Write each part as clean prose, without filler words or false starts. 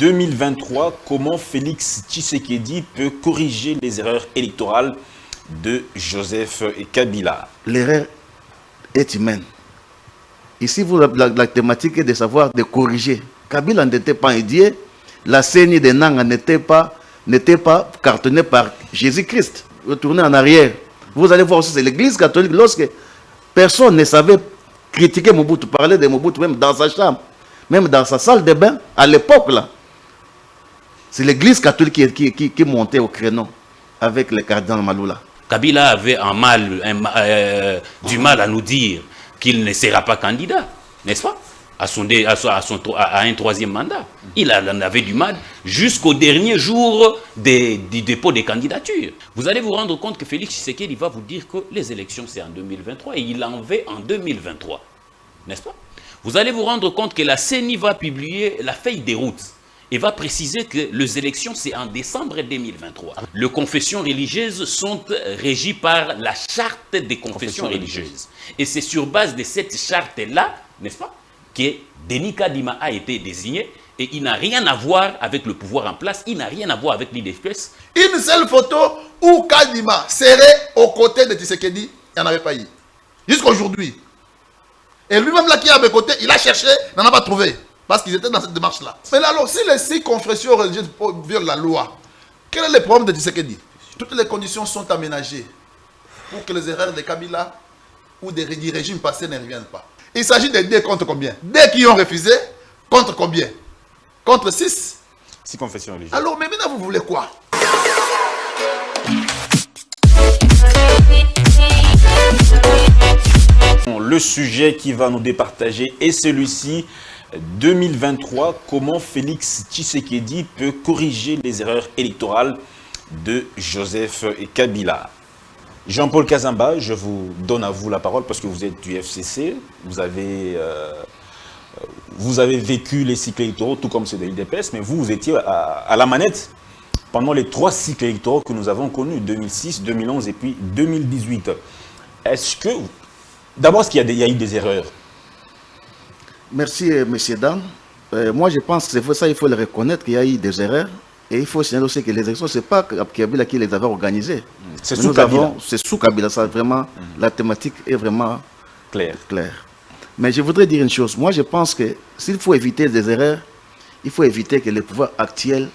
2023, comment Félix Tshisekedi peut corriger les erreurs électorales de Joseph Kabila? L'erreur est humaine. Ici, la thématique est de savoir, de corriger. Kabila n'était pas indié, la CENI de Nanga n'était pas cartonnée par Jésus-Christ. Retournez en arrière. Vous allez voir aussi, c'est l'Église catholique, lorsque personne ne savait critiquer Mobutu, parler de Mobutu, même dans sa chambre, même dans sa salle de bain, à l'époque là. C'est l'Église catholique qui montait au créneau avec le cardinal Maloula. Kabila avait du mal à nous dire qu'il ne sera pas candidat, n'est-ce pas, à un troisième mandat. Il en avait du mal jusqu'au dernier jour du dépôt des candidatures. Vous allez vous rendre compte que Félix Tshisekedi va vous dire que les élections c'est en 2023 et il en veut en 2023, n'est-ce pas? Vous allez vous rendre compte que la CENI va publier la feuille des routes et va préciser que les élections c'est en décembre 2023. Les confessions religieuses sont régies par la charte des confessions religieuses. Et c'est sur base de cette charte-là, n'est-ce pas, que Denis Kadima a été désigné et il n'a rien à voir avec le pouvoir en place, il n'a rien à voir avec l'IDFS. Une seule photo où Kadima serait aux côtés de Tshisekedi, il n'y en avait pas eu. Jusqu'à aujourd'hui. Et lui-même là qui est à mes côtés, il a cherché, il n'en a pas trouvé. Parce qu'ils étaient dans cette démarche-là. Mais là, alors, si les 6 confessions religieuses violent la loi, quel est le problème de Tshisekedi? Toutes les conditions sont aménagées pour que les erreurs de Kabila ou du régime passé ne reviennent pas. Il s'agit de D contre combien? D qui ont refusé, contre combien? Contre 6? 6 confessions religieuses. Alors, mais maintenant, vous voulez quoi? Le sujet qui va nous départager est celui-ci. 2023, comment Félix Tshisekedi peut corriger les erreurs électorales de Joseph Kabila? Jean-Paul Kazamba, je vous donne à vous la parole parce que vous êtes du FCC, vous avez vécu les cycles électoraux tout comme ceux de l'IDPS, mais vous étiez à la manette pendant les 3 cycles électoraux que nous avons connus, 2006, 2011 et puis 2018. Est-ce que, d'abord, est-ce qu'il y a eu des erreurs? Merci, messieurs, dames. Moi, je pense que c'est ça, il faut le reconnaître qu'il y a eu des erreurs. Et il faut signaler aussi que les élections, ce n'est pas Kabila qui les avait organisées. C'est sous Kabila. C'est sous Kabila, ça, vraiment, la thématique est vraiment claire. Mais je voudrais dire une chose. Moi, je pense que s'il faut éviter des erreurs, il faut éviter que le pouvoir actuel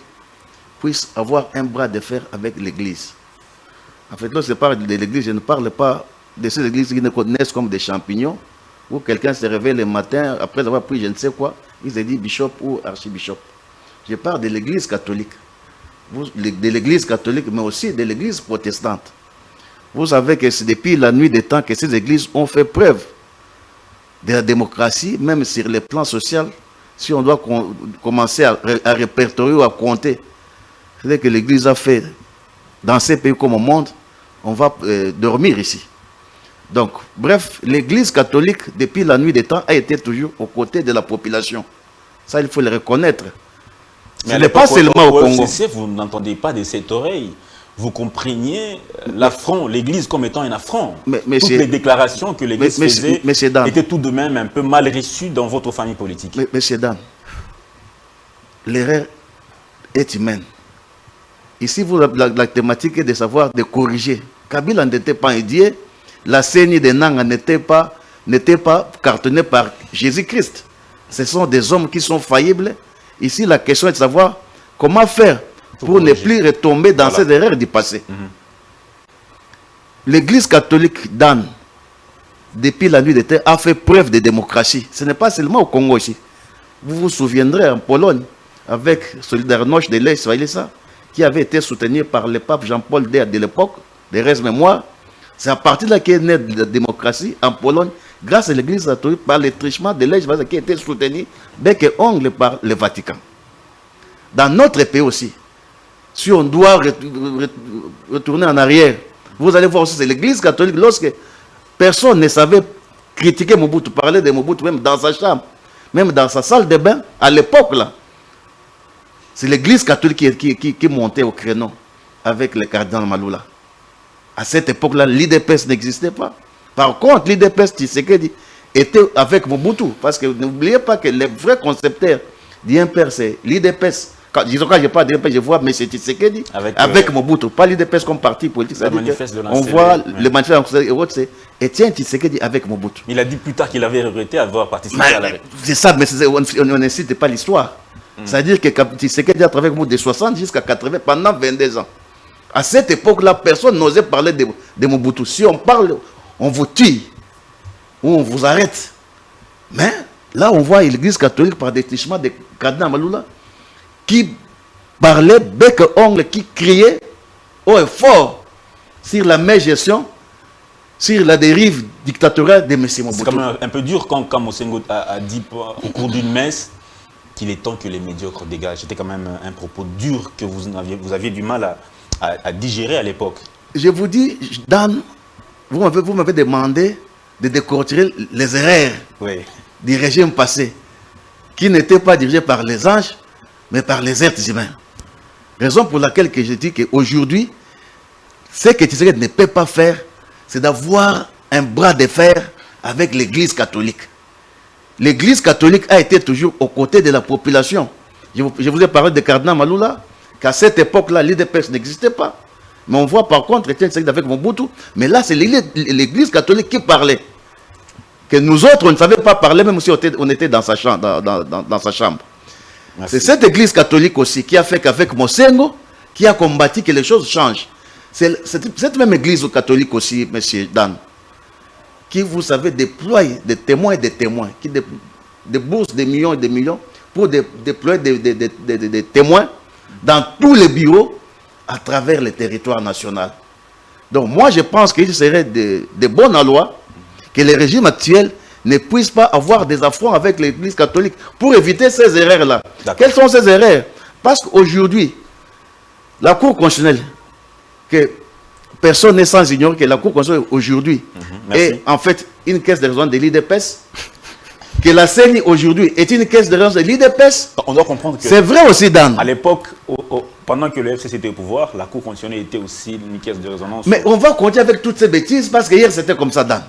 puisse avoir un bras de fer avec l'Église. En fait, lorsque je parle de l'Église, je ne parle pas de ces églises qui nous connaissent comme des champignons, où quelqu'un se réveille le matin, après avoir pris je ne sais quoi, il se dit bishop ou archibishop. Je parle de l'église catholique. De l'église catholique, mais aussi de l'église protestante. Vous savez que c'est depuis la nuit des temps que ces églises ont fait preuve de la démocratie, même sur le plan social. Si on doit commencer à répertorier ou à compter, c'est que l'église a fait dans ces pays comme au monde, on va dormir ici. Donc, bref, l'église catholique, depuis la nuit des temps, a été toujours aux côtés de la population. Ça, il faut le reconnaître. Mais ce n'est pas seulement au Congo. Vous n'entendez pas de cette oreille. Vous compreniez l'affront, l'église comme étant un affront. Toutes les déclarations que l'église faisait étaient tout de même un peu mal reçues dans votre famille politique. Messieurs, dames, l'erreur est humaine. Ici, la thématique est de savoir, de corriger. Kabila n'était pas indié. La CENI de Nanga n'était pas cartonnée par Jésus-Christ. Ce sont des hommes qui sont faillibles. Ici, la question est de savoir comment faire pour ne plus retomber dans ces erreurs du passé. L'Église catholique d'Anne, depuis la nuit des temps, a fait preuve de démocratie. Ce n'est pas seulement au Congo aussi. Vous vous souviendrez en Pologne, avec Solidarność de l'Est, qui avait été soutenu par le pape Jean-Paul II de l'époque, de reste mémoire. C'est à partir de là qu'est née la démocratie en Pologne, grâce à l'Église catholique, par le trichement de l'Est qui a été soutenu bec et ongle par le Vatican. Dans notre pays aussi, si on doit retourner en arrière, vous allez voir aussi, c'est l'Église catholique, lorsque personne ne savait critiquer Mobutu, parler de Mobutu, même dans sa chambre, même dans sa salle de bain, à l'époque là, c'est l'Église catholique qui montait au créneau avec le cardinal Maloula. À cette époque-là, l'IDPS n'existait pas. Par contre, l'IDPS, Tshisekedi, était avec Mobutu. Parce que n'oubliez pas que les vrais concepteurs L'IMPR, c'est l'IDPS. Quand je parle d'IMPR, je vois M. Tshisekedi avec Mobutu. Pas l'IDPS comme parti politique. On voit le manifeste et autres, c'est Etienne Tshisekedi avec Mobutu. Il a dit plus tard qu'il avait regretté avoir participé à la... C'est ça, mais on n'incite pas l'histoire. C'est-à-dire que Tshisekedi a travaillé avec Mobutu de 60 jusqu'à 80 pendant 22 ans. À cette époque-là, personne n'osait parler de Mobutu. Si on parle, on vous tue ou on vous arrête. Mais là, on voit l'Église catholique par détachement de Cardinal Maloula qui parlait bec et ongle, qui criait haut et fort sur la mégestion, sur la dérive dictatoriale de M. Mobutu. C'est quand même un peu dur quand Mosengo a dit au cours d'une messe qu'il est temps que les médiocres dégagent. C'était quand même un propos dur que vous aviez du mal à digérer à l'époque. Je vous dis, Dan, vous m'avez demandé de décortiquer les erreurs du régime passé, qui n'étaient pas dirigées par les anges, mais par les êtres humains. Raison pour laquelle je dis qu'aujourd'hui, ce que Tshisekedi ne peut pas faire, c'est d'avoir un bras de fer avec l'Église catholique. L'Église catholique a été toujours aux côtés de la population. Je vous ai parlé de Cardinal Maloula, qu'à cette époque-là, l'IDPS n'existait pas. Mais on voit par contre Etienne Tshisekedi avec Mobutu. Mais là, c'est l'Église catholique qui parlait. Que nous autres, on ne savait pas parler, même si on était dans sa chambre. Dans sa chambre. C'est cette Église catholique aussi qui a fait qu'avec Mosengo, qui a combattu que les choses changent. C'est cette même Église catholique aussi, M. Dan, qui, vous savez, déploie des témoins et des témoins, qui déboursent des millions et des millions pour déployer des témoins dans tous les bureaux à travers le territoire national. Donc moi, je pense qu'il serait de bonne loi que les régimes actuels ne puissent pas avoir des affronts avec l'Église catholique pour éviter ces erreurs-là. Quelles sont ces erreurs? Parce qu'aujourd'hui, la Cour constitutionnelle, que personne n'est sans ignorer que la Cour constitutionnelle aujourd'hui est en fait une caisse de résonance de l'IDPS, que la CENI aujourd'hui est une caisse de résonance de l'IDPS. On doit comprendre que... C'est vrai aussi, Dan. À l'époque, pendant que le FCC était au pouvoir, la Cour constitutionnelle était aussi une caisse de résonance. Mais on va continuer avec toutes ces bêtises parce que hier c'était comme ça, Dan.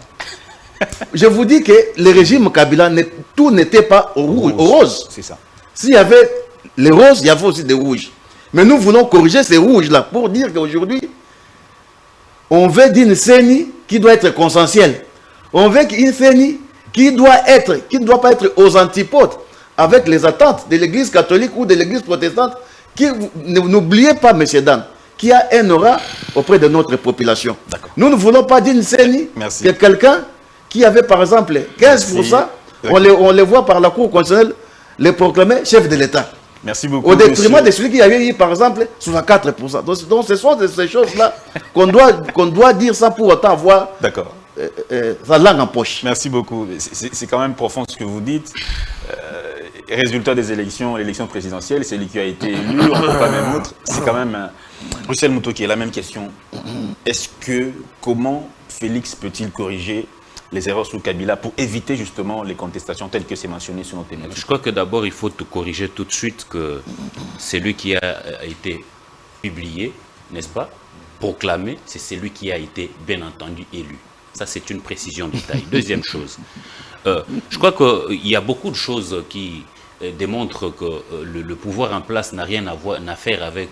Je vous dis que le régime Kabila, tout n'était pas au rose. C'est ça. S'il y avait les roses, il y avait aussi des rouges. Mais nous voulons corriger ces rouges-là pour dire qu'aujourd'hui, on veut d'une CENI qui doit être consensuelle. On veut une CENI qui ne doit pas être aux antipodes avec les attentes de l'Église catholique ou de l'Église protestante. N'oubliez pas, M. Dan, qui a un aura auprès de notre population. Nous ne voulons pas d'une CENI que quelqu'un qui avait par exemple 15%, on les voit par la Cour constitutionnelle les proclamer chef de l'État. Merci beaucoup. Au détriment de celui qui avait eu par exemple 64%. Donc ce sont ces choses-là qu'on doit dire ça pour autant avoir sa langue en poche. Merci beaucoup. C'est quand même profond ce que vous dites. Résultat des élections, l'élection présidentielle, c'est lui qui a été élu, on ne peut pas même autre. C'est quand même Bruxelles Moutoki, la même question. Comment Félix peut-il corriger les erreurs sous Kabila pour éviter justement les contestations telles que c'est mentionné sur notre émission? Je crois que d'abord il faut te corriger tout de suite que c'est lui qui a été publié, n'est-ce pas, proclamé, c'est celui qui a été bien entendu élu. Ça c'est une précision de taille. Deuxième chose, je crois qu'il y a beaucoup de choses qui démontrent que le pouvoir en place n'a rien à faire avec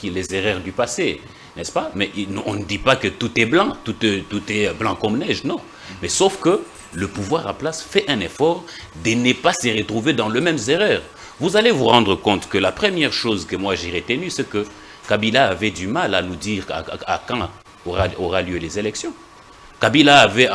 les erreurs du passé, n'est-ce pas? Mais on ne dit pas que tout est blanc, tout est blanc comme neige, non. Mais sauf que le pouvoir en place fait un effort de ne pas se retrouver dans les mêmes erreurs. Vous allez vous rendre compte que la première chose que moi j'ai retenue, c'est que Kabila avait du mal à nous dire à quand aura lieu les élections. Kabila avait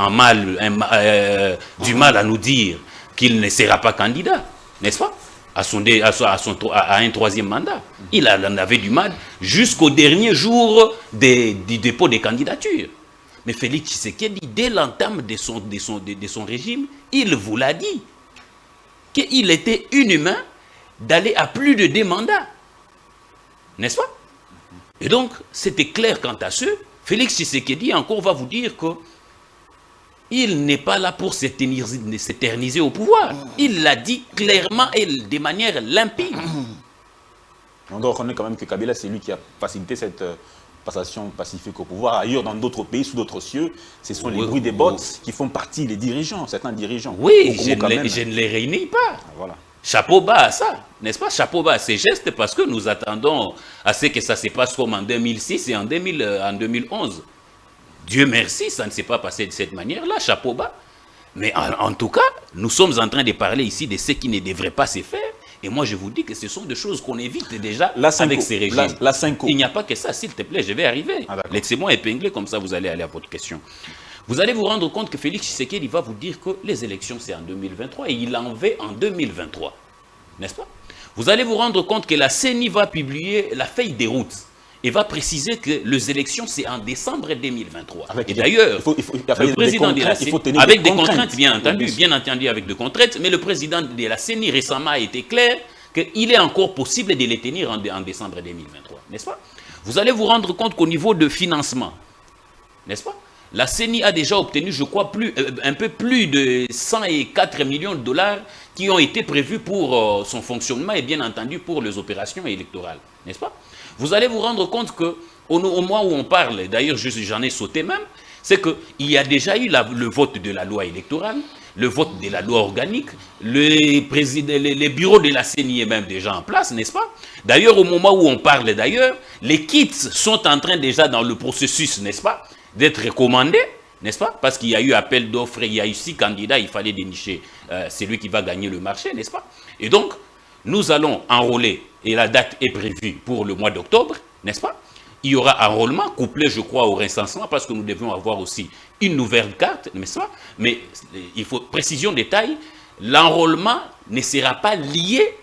du mal à nous dire qu'il ne sera pas candidat, n'est-ce pas? À un troisième mandat. Il en avait du mal jusqu'au dernier jour du dépôt des candidatures. Mais Félix Tshisekedi, dès l'entame de son régime, il vous l'a dit, qu'il était inhumain d'aller à plus de 2 mandats. N'est-ce pas? Et donc, c'était clair quant à ce. Félix Tshisekedi encore va vous dire que il n'est pas là pour s'éterniser au pouvoir. Il l'a dit clairement et de manière limpide. On doit reconnaître quand même que Kabila, c'est lui qui a facilité cette passation pacifique au pouvoir. Ailleurs, dans d'autres pays, sous d'autres cieux, ce sont les bruits des bottes qui font partie des dirigeants, certains dirigeants. Oui, je ne les réunis pas. Voilà. Chapeau bas à ça, n'est-ce pas? Chapeau bas à ces gestes parce que nous attendons à ce que ça se passe comme en 2006 et en 2011. Dieu merci, ça ne s'est pas passé de cette manière-là, chapeau bas. Mais en tout cas, nous sommes en train de parler ici de ce qui ne devrait pas se faire. Et moi, je vous dis que ce sont des choses qu'on évite déjà avec ces régimes. Il n'y a pas que ça, s'il te plaît, je vais arriver. Laissez-moi épingler, comme ça vous allez aller à votre question. Vous allez vous rendre compte que Félix Tshisekedi va vous dire que les élections, c'est en 2023 et il en veut en 2023. N'est-ce pas? Vous allez vous rendre compte que la CENI va publier la feuille des routes et va préciser que les élections, c'est en décembre 2023. Et d'ailleurs, le président de la CENI, avec des contraintes, bien entendu, avec des contraintes, mais le président de la CENI récemment a été clair qu'il est encore possible de les tenir en décembre 2023. N'est-ce pas? Vous allez vous rendre compte qu'au niveau de financement, n'est-ce pas? La CENI a déjà obtenu, je crois, un peu plus de 104 millions de dollars qui ont été prévus pour son fonctionnement et bien entendu pour les opérations électorales. N'est-ce pas? Vous allez vous rendre compte qu'au moment où on parle, d'ailleurs j'en ai sauté même, c'est qu'il y a déjà eu le vote de la loi électorale, le vote de la loi organique, les bureaux de la CENI est même déjà en place, n'est-ce pas? D'ailleurs, au moment où on parle d'ailleurs, les kits sont en train déjà dans le processus, n'est-ce pas, d'être recommandés, n'est-ce pas? Parce qu'il y a eu appel d'offres, il y a eu 6 candidats, il fallait dénicher celui qui va gagner le marché, n'est-ce pas? Et donc, nous allons enrôler, et la date est prévue pour le mois d'octobre, n'est-ce pas? Il y aura enrôlement couplé, je crois, au recensement, parce que nous devons avoir aussi une nouvelle carte, n'est-ce pas? Mais il faut précision détail, l'enrôlement ne sera pas lié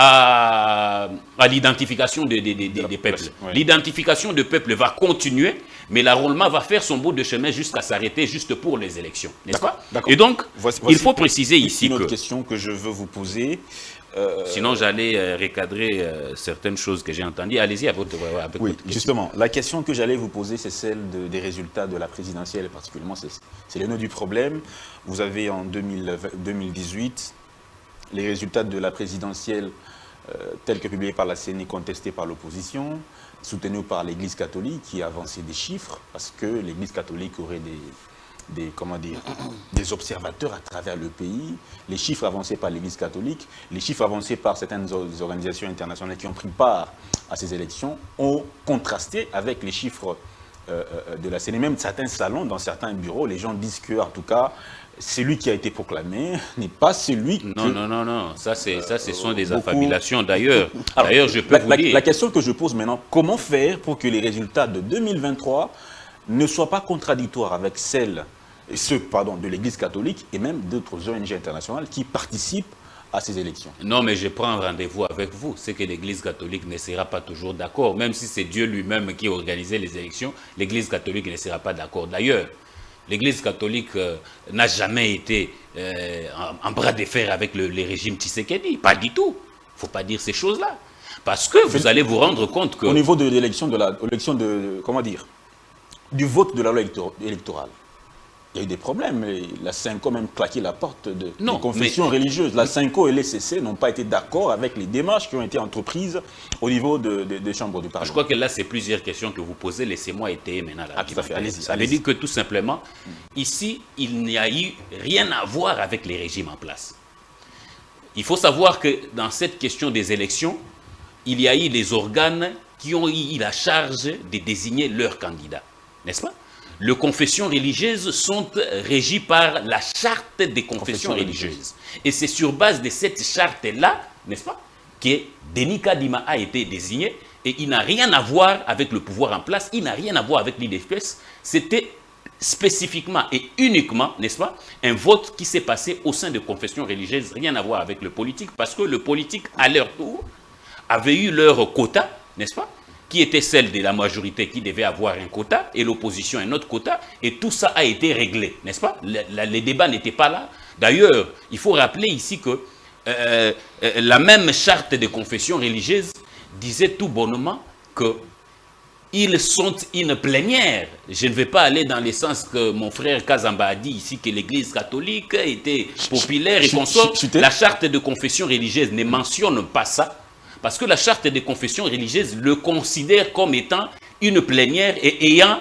à l'identification des peuples. Oui. L'identification des peuples va continuer, mais l'enrôlement va faire son bout de chemin jusqu'à s'arrêter juste pour les élections, n'est-ce pas? Et donc, il faut préciser ici une autre question que je veux vous poser. Sinon, j'allais recadrer certaines choses que j'ai entendues. Allez-y avec votre question. Justement, la question que j'allais vous poser, c'est celle des résultats de la présidentielle, et particulièrement, c'est le nœud du problème. Vous avez en 2018 les résultats de la présidentielle tels que publiés par la CENI, contestés par l'opposition, soutenus par l'Église catholique qui a avancé des chiffres, parce que l'Église catholique aurait des observateurs à travers le pays. Les chiffres avancés par l'Église catholique, les chiffres avancés par certaines organisations internationales qui ont pris part à ces élections ont contrasté avec les chiffres de la CENI. Même certains salons, dans certains bureaux, les gens disent que, en tout cas, celui qui a été proclamé n'est pas celui que... Non. Ça, ce sont des affabulations. D'ailleurs, je peux vous dire... La question que je pose maintenant, comment faire pour que les résultats de 2023 ne soient pas contradictoires avec ceux de l'Église catholique et même d'autres ONG internationales qui participent à ces élections? Non, mais je prends rendez-vous avec vous. C'est que l'Église catholique ne sera pas toujours d'accord. Même si c'est Dieu lui-même qui a organisé les élections, l'Église catholique ne sera pas d'accord. D'ailleurs, l'Église catholique n'a jamais été en bras de fer avec les régimes Tshisekedi. Pas du tout. Il ne faut pas dire ces choses-là. Parce que vous allez vous rendre compte que... Au niveau de l'élection du vote de la loi électorale, il y a eu des problèmes. La CENCO a même claqué la porte des confessions religieuses. La CENCO et l'ECC n'ont pas été d'accord avec les démarches qui ont été entreprises au niveau des chambres du Parlement. Je crois que là, c'est plusieurs questions que vous posez. Laissez-moi étayer maintenant. Tout à fait. Allez-y. Ça veut dire que tout simplement, ici, il n'y a eu rien à voir avec les régimes en place. Il faut savoir que dans cette question des élections, il y a eu des organes qui ont eu la charge de désigner leurs candidats. N'est-ce pas? Les confessions religieuses sont régies par la charte des confessions religieuses. Et c'est sur base de cette charte-là, n'est-ce pas, que Denis Kadima a été désigné. Et il n'a rien à voir avec le pouvoir en place, il n'a rien à voir avec l'IDFS. C'était spécifiquement et uniquement, n'est-ce pas, un vote qui s'est passé au sein de confessions religieuses, rien à voir avec le politique, parce que le politique, à leur tour, avait eu leur quota, n'est-ce pas, qui était celle de la majorité qui devait avoir un quota, et l'opposition un autre quota, et tout ça a été réglé, n'est-ce pas? Les débats n'étaient pas là. D'ailleurs, il faut rappeler ici que la même charte de confession religieuse disait tout bonnement que ils sont une plénière. Je ne vais pas aller dans le sens que mon frère Kazamba a dit ici que l'église catholique était populaire et consort. La charte de confession religieuse ne mentionne pas ça. Parce que la charte des confessions religieuses le considère comme étant une plénière et ayant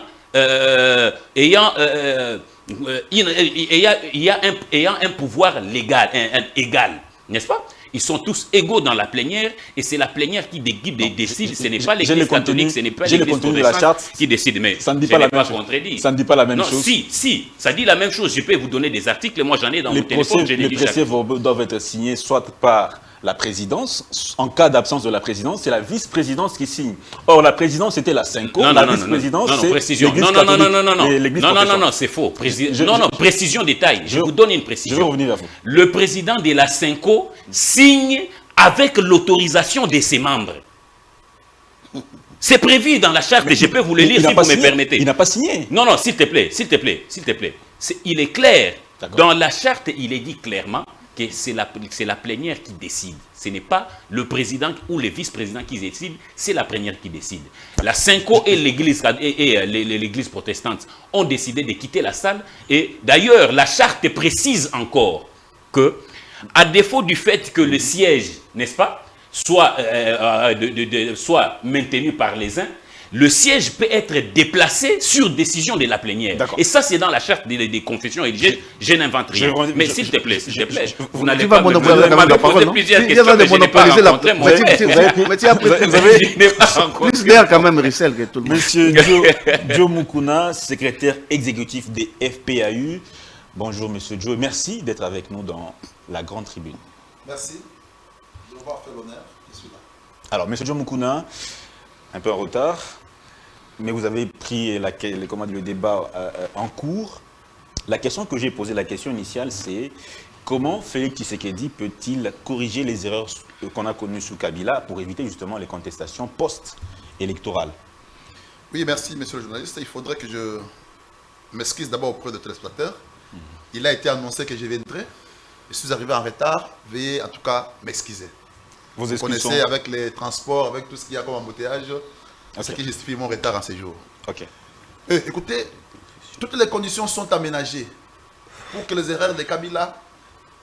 un pouvoir légal, égal, n'est-ce pas? Ils sont tous égaux dans la plénière et c'est la plénière qui décide. Ce n'est pas l'église catholique, ce n'est pas l'église protestante qui décide. Mais ça ne dit pas la même chose. Ça ne dit pas la même chose. Non, si, ça dit la même chose. Je peux vous donner des articles. Moi, j'en ai dans mon téléphone. Les procès doivent être signés soit par la présidence. En cas d'absence de la présidence, c'est la vice-présidence qui signe. Or, la présidence, c'était la Synco. La vice-présidence, c'est l'église catholique. Non, c'est faux. Précision détail. Je vous donne une précision. Je vais revenir vers vous. Le président de la Synco signe avec l'autorisation de ses membres. C'est prévu dans la charte et je peux vous le lire si vous me permettez. Il n'a pas signé. Non, s'il te plaît. Il est clair. Dans la charte, il est dit clairement que c'est la plénière qui décide. Ce n'est pas le président ou le vice-président qui décide, c'est la plénière qui décide. La Synco et l'église protestante ont décidé de quitter la salle. Et d'ailleurs, la charte précise encore que, à défaut du fait que le siège, n'est-ce pas, soit maintenu par les uns, le siège peut être déplacé sur décision de la plénière. Et ça, c'est dans la charte des confessions religieuses. Je n'invente rien. Mais s'il te plaît, vous n'allez pas me poser plusieurs questions, mais je n'ai pas rencontré mon plus d'air quand même, Rissel, que tout le monde. Monsieur Joe Mukuna, secrétaire exécutif des FPAU. Bonjour, monsieur Joe. Merci d'être avec nous dans la grande tribune. Merci de m'avoir fait l'honneur. Je suis là. Alors, monsieur Joe Mukuna, un peu en retard, mais vous avez pris le débat en cours. La question que j'ai posée, la question initiale, c'est comment Félix Tshisekedi peut-il corriger les erreurs qu'on a connues sous Kabila pour éviter justement les contestations post-électorales? Oui, merci, monsieur le journaliste. Il faudrait que je m'excuse d'abord auprès de téléspectateurs. Il a été annoncé que je viendrai. Je suis arrivé en retard. Veuillez en tout cas m'excuser. Vous connaissez avec les transports, avec tout ce qu'il y a comme embouteillage, ce qui justifie mon retard en séjour. Écoutez, toutes les conditions sont aménagées pour que les erreurs de Kabila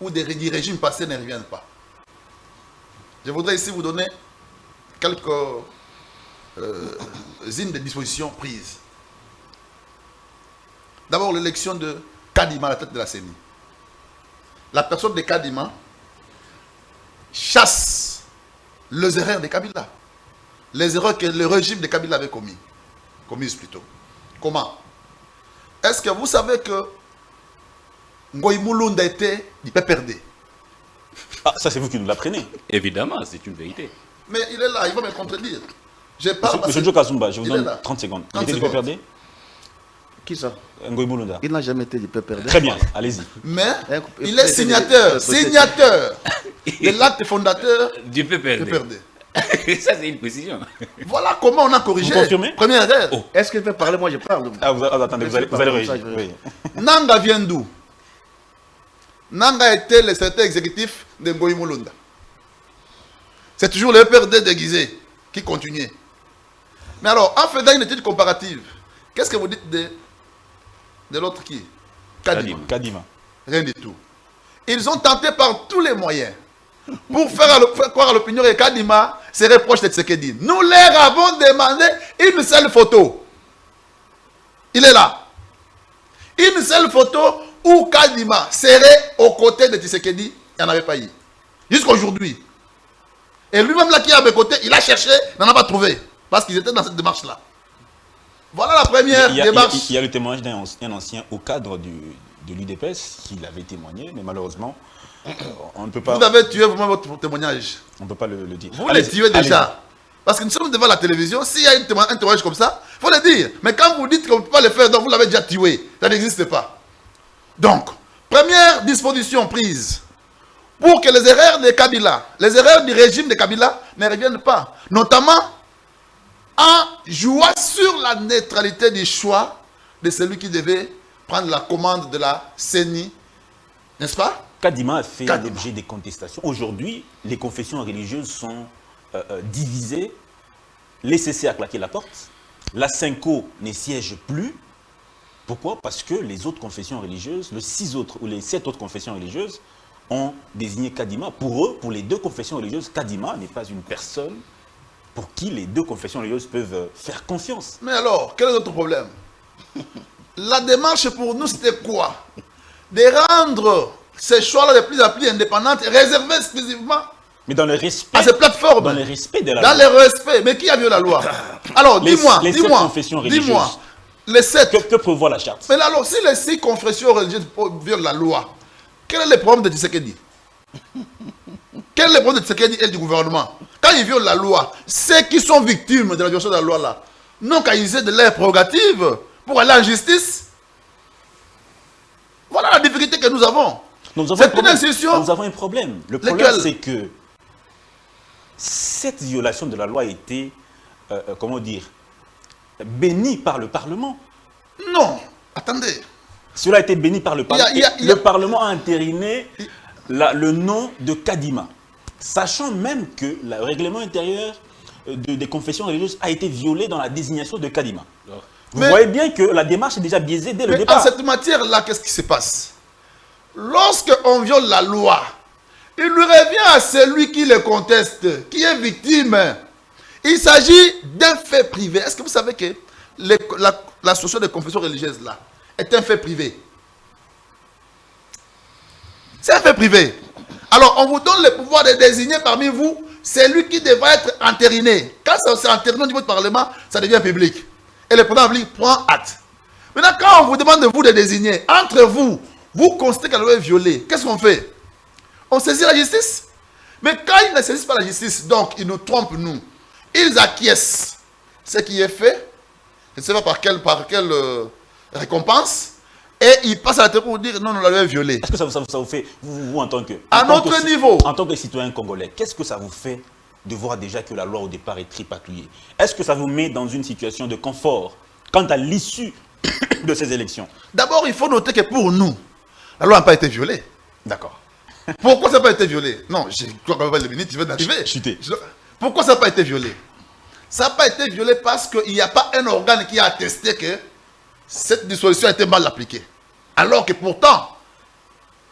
ou des régimes passés ne reviennent pas. Je voudrais ici vous donner quelques unes des dispositions prises. D'abord, l'élection de Kadima à la tête de la CENI. La personne de Kadima chasse les erreurs de Kabila. Les erreurs que le régime de Kabila avait commises plutôt. Comment? Est-ce que vous savez que Ngoï Mulunda était du PPRD? Ah, ça c'est vous qui nous l'apprenez. Évidemment, c'est une vérité. Mais il est là, il va me contredire. Monsieur Joe Kazumba, je vous donne 30 secondes. Il était du PPRD? Qui ça? Ngoï Mulunda. Il n'a jamais été du PPRD. Très bien, allez-y. Mais il est signateur de l'acte fondateur du PPRD. Ça, c'est une précision. Voilà comment on a corrigé. Vous confirmez? Première erreur. Est-ce qu'il peut parler? Moi, je parle. Attendez, vous allez réagir. Oui. Nanga vient d'où? Nanga était le secrétaire exécutif de Ngoï Mulunda. C'est toujours le PPRD déguisé qui continuait. Mais alors, en faisant une étude comparative, qu'est-ce que vous dites de l'autre qui? Kadima. Rien du tout. Ils ont tenté par tous les moyens pour faire croire à l'opinion que Kadima serait proche de Tshisekedi. Nous leur avons demandé une seule photo. Il est là. Une seule photo où Kadima serait aux côtés de Tshisekedi. Il n'y en avait pas eu. Jusqu'à aujourd'hui. Et lui-même là qui est à mes côtés, il a cherché, il n'en a pas trouvé. Parce qu'ils étaient dans cette démarche-là. Voilà la première démarche. Il y a le témoignage d'un ancien au cadre de l'UDPS qui l'avait témoigné, mais malheureusement, on ne peut pas... Vous avez tué vraiment votre témoignage. On ne peut pas le dire. Vous le tuez déjà. Parce que nous sommes devant la télévision. S'il y a un témoignage comme ça, il faut le dire. Mais quand vous dites qu'on ne peut pas le faire, donc vous l'avez déjà tué. Ça n'existe pas. Donc, première disposition prise pour que les erreurs de Kabila, les erreurs du régime de Kabila ne reviennent pas. Notamment en jouant sur la neutralité du choix de celui qui devait prendre la commande de la CENI. N'est-ce pas? Kadima a fait l'objet des contestations. Aujourd'hui, les confessions religieuses sont divisées. Les CC a claqué la porte. La Synco ne siège plus. Pourquoi? Parce que les autres confessions religieuses, les 7 autres confessions religieuses, ont désigné Kadima. Pour eux, pour les deux confessions religieuses, Kadima n'est pas une personne pour qui les deux confessions religieuses peuvent faire confiance. Mais alors, quel est notre problème? La démarche pour nous, c'était quoi? De rendre ces choix-là de plus en plus indépendantes, réservées exclusivement Mais dans le respect, à ces plateformes. dans le respect de la Dans loi. le respect. Mais qui a violé la loi? Alors, Les dis-moi, sept dis-moi, confessions religieuses. dis-moi, les 7. Que prévoit la charte? Mais alors, si les 6 confessions religieuses violent la loi, quel est le problème de Tshisekedi? Quel est le problème de Tshisekedi et du gouvernement? Quand ils violent la loi, ceux qui sont victimes de la violation de la loi là, n'ont qu'à user de leurs prérogatives pour aller en justice. Voilà la difficulté que nous avons. Nous avons C'est un problème. une institution. Nous avons un problème. Le problème, Lequel? c'est que cette violation de la loi a été, comment dire, bénie par le Parlement. Non, attendez. Cela a été béni par le Parlement. Il y a- Et le Parlement a entériné le nom de Kadima, sachant même que le règlement intérieur des confessions religieuses a été violé dans la désignation de Kadima. Vous Mais- voyez bien que la démarche est déjà biaisée dès le Mais en départ. cette matière-là, qu'est-ce qui se passe? Lorsqu'on viole la loi, il lui revient à celui qui le conteste, qui est victime. Il s'agit d'un fait privé. Est-ce que vous savez que l'association de confession religieuse là est un fait privé? C'est un fait privé. Alors, on vous donne le pouvoir de désigner parmi vous celui qui devra être entériné. Quand c'est entériné au niveau du Parlement, ça devient public. Et le président public prend acte. Maintenant, quand on vous demande de vous de désigner, entre vous, vous constatez que la loi est violée, qu'est-ce qu'on fait? On saisit la justice. Mais quand ils ne saisissent pas la justice, donc ils nous trompent, nous, ils acquiescent. Ce qui est fait, je ne sais pas par quelle récompense, et ils passent à la tête pour dire non, la loi est violée. Est-ce que ça vous fait, vous en tant que... À en tant notre que- niveau. En tant que citoyen congolais, qu'est-ce que ça vous fait de voir déjà que la loi au départ est tripatouillée? Est-ce que ça vous met dans une situation de confort quant à l'issue de ces élections? D'abord, il faut noter que pour nous, la loi n'a pas été violée. D'accord. Pourquoi ça n'a pas été violé? Non, je crois qu'on va le ministre, tu veux d'arriver. Chuter. Pourquoi ça n'a pas été violé? Ça n'a pas été violé parce qu'il n'y a pas un organe qui a attesté que cette dissolution a été mal appliquée. Alors que pourtant,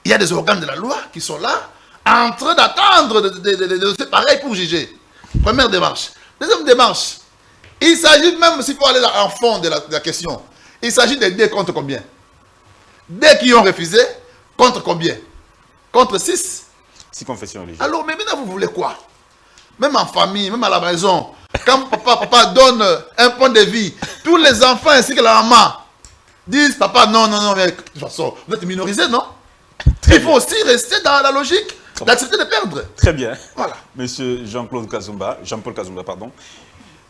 il y a des organes de la loi qui sont là, en train d'attendre de c'est pareil pour juger. Première démarche. Deuxième démarche, il s'agit même, s'il faut aller en fond de la question, il s'agit de dés contre combien? Dès qui ont refusé, contre combien? Contre 6. 6 confessions religieuses. Alors, mais maintenant, vous voulez quoi? Même en famille, même à la maison, quand papa donne un point de vie, tous les enfants ainsi que la maman disent, papa, non, mais de toute façon, vous êtes minorisé, non? Il faut aussi rester dans la logique d'accepter de perdre. Très bien. Voilà. Monsieur Jean-Paul Kazumba, pardon.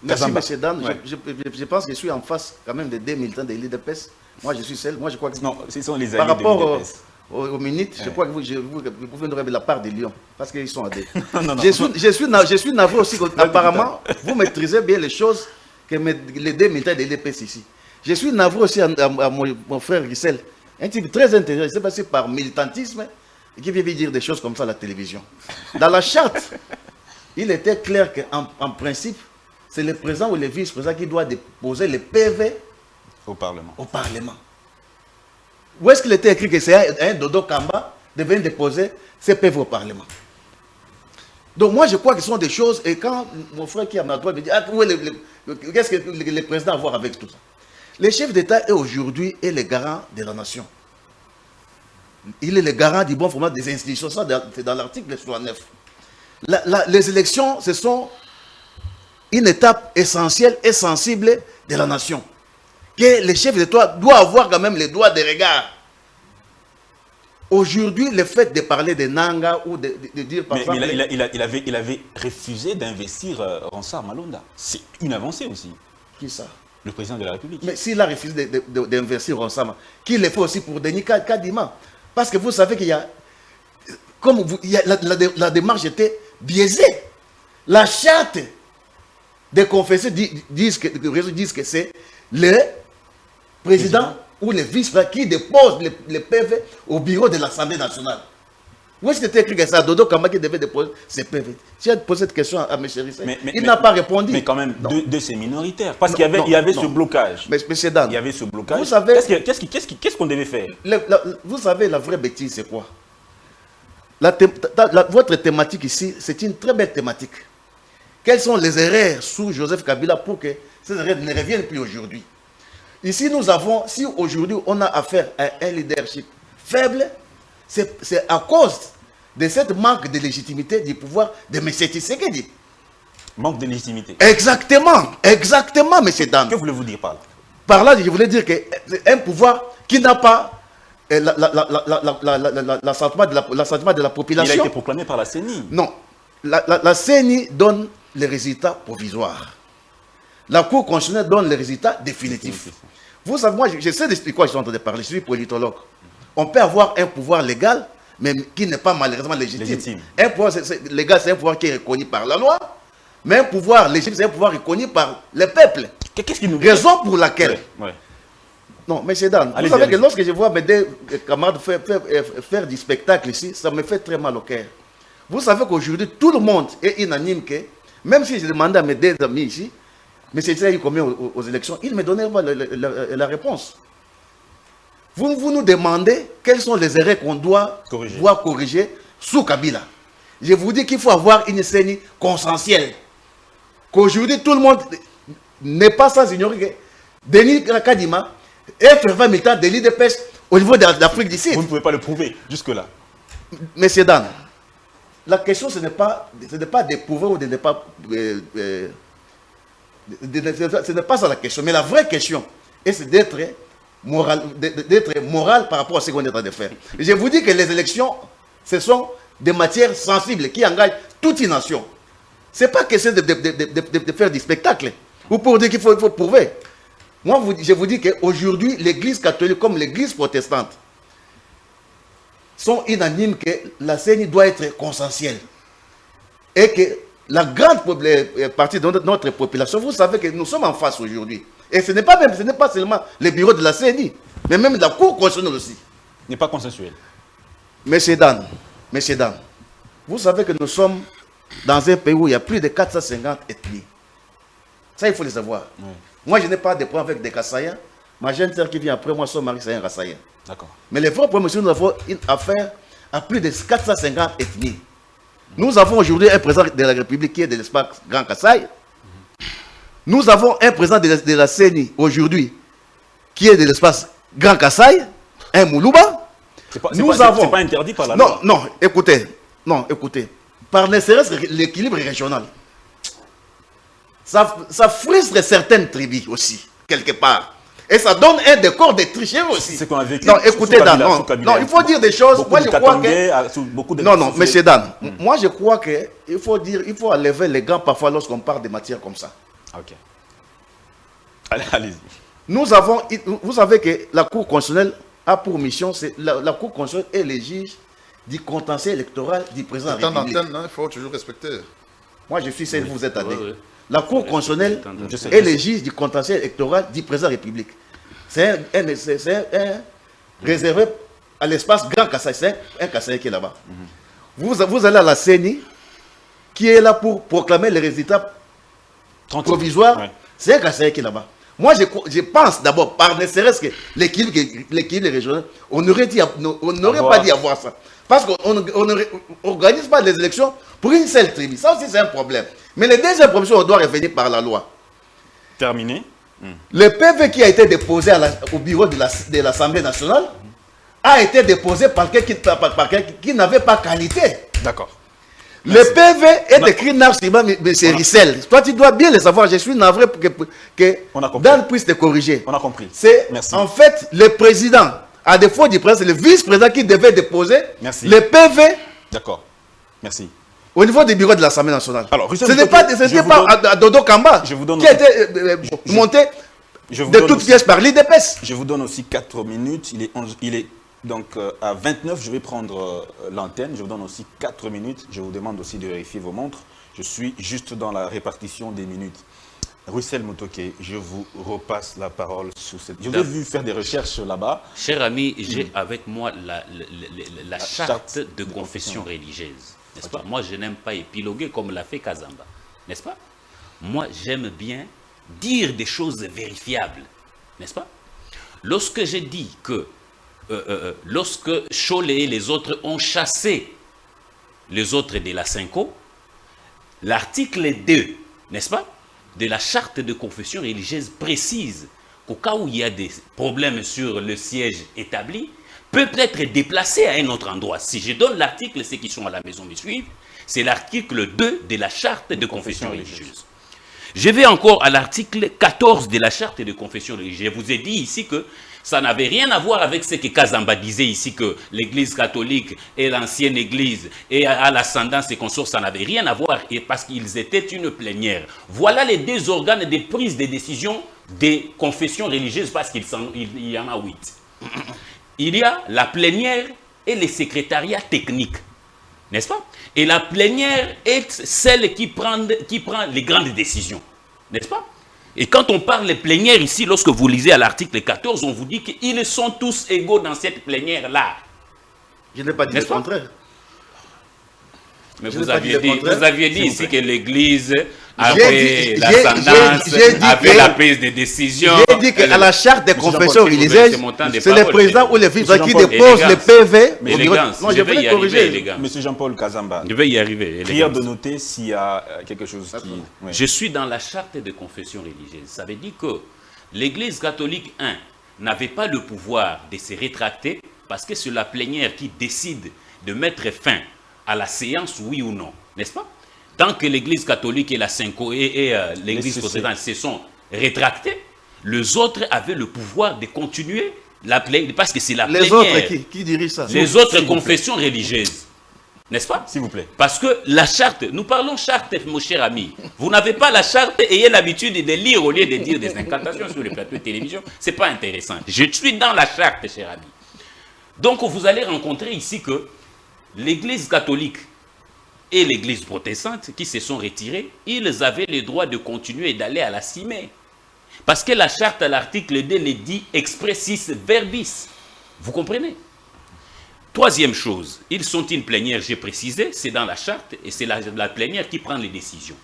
Merci, Kazamba. M. Dan. Ouais. Je pense que je suis en face quand même des 2 militants de l'IDPS. Moi, je suis seul. Moi, je crois que Non, ce sont les par alliés de rapport l'UDPS. aux minutes, je crois que vous pouvez nous la part des lions. Parce qu'ils sont à deux. Non. Je suis navré aussi. Apparemment, vous maîtrisez bien les choses que les 2 militants de l'IDPS ici. Je suis navré aussi à mon frère Gisèle. Un type très intéressant. Je ne sais pas si par militantisme, qui vient dire des choses comme ça à la télévision. Dans la charte, il était clair qu'en principe, c'est le président ou le vice-président qui doit déposer le PV Au Parlement. au Parlement. Où est-ce qu'il était écrit que c'est un Dodo Kamba de venir déposer ses PV au Parlement? Donc moi je crois que ce sont des choses, et quand mon frère qui a ma droite me dit, qu'est-ce que le président a à voir avec tout ça? Le chef d'État est aujourd'hui le garant de la nation. Il est le garant du bon fonctionnement des institutions. Ça, c'est dans l'article 69. Les élections, ce sont une étape essentielle et sensible de la nation. Que le chef d'État doit avoir quand même les droits de regard. Aujourd'hui, le fait de parler de Nanga ou de dire par exemple... Il avait refusé d'investir Ronsard Malonda. C'est une avancée aussi. Qui ça? Le président de la République. Mais s'il a refusé d'investir ensemble, qu'il le fait aussi pour Denis Kadima. Parce que vous savez qu'il y a... Comme la démarche était biaisée. La charte des confesseurs disent que c'est le président ou le vice-président qui dépose le PV au bureau de l'Assemblée nationale. Où est-ce que c'était écrit que c'est Dodo Kamba qui devait déposer ce PV? Tu as posé cette question à M. Rissé. Il n'a pas répondu. Mais quand même, de ces minoritaires. Parce qu'il y avait ce blocage. Mais M. Dan, il y avait ce blocage. vous savez... Qu'est-ce qu'on devait faire? Vous savez, la vraie bêtise, c'est quoi? Votre thématique ici, c'est une très belle thématique. quelles sont les erreurs sous Joseph Kabila pour que ces erreurs ne reviennent plus aujourd'hui. Ici, nous avons, si aujourd'hui on a affaire à un leadership faible, c'est à cause de cette manque de légitimité du pouvoir de M. Tshisekedi. Manque de légitimité. Exactement, exactement, M. Dan. Que voulez-vous dire par là? Par là, je voulais dire qu'un pouvoir qui n'a pas l'assentiment de la population. Il a été proclamé par la CENI. Non, la CENI donne les résultats provisoires. La Cour constitutionnelle donne les résultats définitifs. Vous savez, moi, je sais d'expliquer quoi je suis en train de parler. Je suis politologue. On peut avoir un pouvoir légal, mais qui n'est pas malheureusement légitime. Un pouvoir légal, c'est un pouvoir qui est reconnu par la loi, mais un pouvoir légitime, c'est un pouvoir reconnu par le peuple. Qu'est-ce qui nous... Raison pour laquelle... Ouais. Non, mais c'est Dan. Vous savez que lorsque je vois mes deux camarades faire du spectacle ici, ça me fait très mal au cœur. Vous savez qu'aujourd'hui, tout le monde est unanime que, même si je demandais à mes deux amis ici, mais c'est ça, il combien aux élections, ils me donnaient la réponse. Vous nous demandez quelles sont les erreurs qu'on doit corriger sous Kabila. Je vous dis qu'il faut avoir une CENI consensuelle. Qu'aujourd'hui, tout le monde n'est pas sans ignorer que Denis Kadima est fervent militant de l'IDPS au niveau de l'Afrique du Sud. Vous ne pouvez pas le prouver jusque-là. Monsieur Dan, la question, ce n'est pas de pouvoir ou de ne pas... ce n'est pas ça la question, mais la vraie question, c'est d'être moral par rapport à ce qu'on est en train de faire. Je vous dis que les élections, ce sont des matières sensibles qui engagent toute une nation. Ce n'est pas question de faire du spectacle. Ou pour dire qu'il faut prouver. Moi, je vous dis qu'aujourd'hui, l'église catholique comme l'église protestante sont unanimes que la CENI doit être consensuelle. Et que la grande partie de notre population, vous savez que nous sommes en face aujourd'hui. Et ce n'est pas seulement les bureaux de la CENI, mais même la Cour constitutionnelle aussi. N'est pas consensuel. Monsieur Dan, vous savez que nous sommes dans un pays où il y a plus de 450 ethnies. Ça, il faut le savoir. Oui. Moi, je n'ai pas de problème avec des Kassaïens. Ma jeune sœur qui vient après moi, son mari, c'est un Kassaïen. D'accord. Mais le vrai problème, c'est que nous avons une affaire à plus de 450 ethnies. Nous avons aujourd'hui un président de la République qui est de l'espace Grand Kasaï. Nous avons un président de la CENI aujourd'hui qui est de l'espace Grand Kasaï, un Moulouba. C'est pas interdit par la loi. Non, écoutez. Par l'équilibre régional. Ça frustre certaines tribus aussi, quelque part. Et ça donne un décor de tricherie aussi. C'est qu'on a vécu. Non, écoutez, Dan, non, il faut dire des choses. Moi, je crois que... Non, monsieur Dan, moi, je crois qu'il faut enlever les gants parfois lorsqu'on parle de matières comme ça. Ok. Allez-y. Vous savez que la Cour constitutionnelle a pour mission, la Cour constitutionnelle est le juge du contentieux électoral du président de la République. Il faut toujours respecter. Moi, je suis celle que vous êtes allé. La Cour constitutionnelle est le juge du contentieux électoral du président de la République. C'est un réservé à l'espace Grand Kasaï. C'est un Kasaï qui est là-bas. Vous allez à la CENI, qui est là pour proclamer les résultats provisoires. Ouais. C'est un Kasaï qui est là-bas. Moi, je pense d'abord, par ne serait-ce que l'équilibre régional, on n'aurait pas dit avoir ça. Parce qu'on n'organise pas les élections pour une seule tribu. Ça aussi, c'est un problème. Mais les deuxièmes problèmes, on doit revenir par la loi. Terminé. Le PV qui a été déposé au bureau de l'Assemblée nationale a été déposé par quelqu'un qui n'avait pas qualité. D'accord. Le PV est écrit noir sur blanc, M. Rissel. Toi, tu dois bien le savoir. Je suis navré pour que Dan puisse te corriger. On a compris. C'est en fait le président, à défaut du président, c'est le vice-président qui devait déposer le PV. D'accord. Merci. Au niveau du bureau de l'Assemblée nationale. Alors, ce n'est pas à Dodo Kamba qui a été monté de toutes pièces par l'IDPS. Je vous donne aussi 4 minutes. Il est donc à 29, je vais prendre l'antenne. Je vous donne aussi 4 minutes. Je vous demande aussi de vérifier vos montres. Je suis juste dans la répartition des minutes. Russell Mutoke, je vous repasse la parole sous cette... Je vous ai vu faire des recherches là-bas. Cher ami, j'ai avec moi la charte de confession religieuse. N'est-ce pas? Moi, je n'aime pas épiloguer comme l'a fait Kazamba. N'est-ce pas? Moi, j'aime bien dire des choses vérifiables. N'est-ce pas? Lorsque j'ai dit que lorsque Cholet et les autres ont chassé les autres de la Cinco, l'article 2, n'est-ce pas, de la charte de confession religieuse précise qu'au cas où il y a des problèmes sur le siège établi, peut être déplacé à un autre endroit. Si je donne l'article, ceux qui sont à la maison me suivent, c'est l'article 2 de la charte de confession religieuse. Je vais encore à l'article 14 de la charte de confession religieuse. Je vous ai dit ici que ça n'avait rien à voir avec ce que Kazamba disait ici, que l'église catholique et l'ancienne église et à l'ascendance et consorts, ça n'avait rien à voir, et parce qu'ils étaient une plénière. Voilà les deux organes de prise de décision des confessions religieuses, parce qu'il y en a 8. Il y a la plénière et les secrétariats techniques, n'est-ce pas? Et la plénière est celle qui prend les grandes décisions, n'est-ce pas? Et quand on parle de plénière ici, lorsque vous lisez à l'article 14, on vous dit qu'ils sont tous égaux dans cette plénière-là. Je n'ai pas dit le contraire. Mais vous aviez dit ici que l'Église avait l'ascendance, avait la prise de décision. J'ai dit qu'à la charte des confessions religieuses, c'est le président ou le vice qui dépose le PV. Non, je vais y arriver, Monsieur Jean-Paul Kazamba. Je vais y arriver. Prière de noter s'il y a quelque chose qui... Ouais. Je suis dans la charte de confession religieuse. Ça veut dire que l'Église catholique 1 n'avait pas le pouvoir de se rétracter parce que c'est la plénière qui décide de mettre fin à la séance, oui ou non, n'est-ce pas? Tant que l'Église catholique et l'Église protestante se sont rétractés, les autres avaient le pouvoir de continuer la plénière, parce que c'est la plénière. Les autres qui dirigent ça? Les autres confessions religieuses, n'est-ce pas? S'il vous plaît. Parce que la charte, nous parlons charte, mon cher ami. Vous n'avez pas la charte, ayez l'habitude de lire au lieu de dire des incantations sur les plateaux de télévision. Ce n'est pas intéressant. Je suis dans la charte, cher ami. Donc vous allez rencontrer ici que l'Église catholique et l'Église protestante qui se sont retirés, ils avaient le droit de continuer et d'aller à la cimée. Parce que la charte à l'article 2 le dit expressis verbis. Vous comprenez? Troisième chose, ils sont une plénière, j'ai précisé, c'est dans la charte et c'est la plénière qui prend les décisions.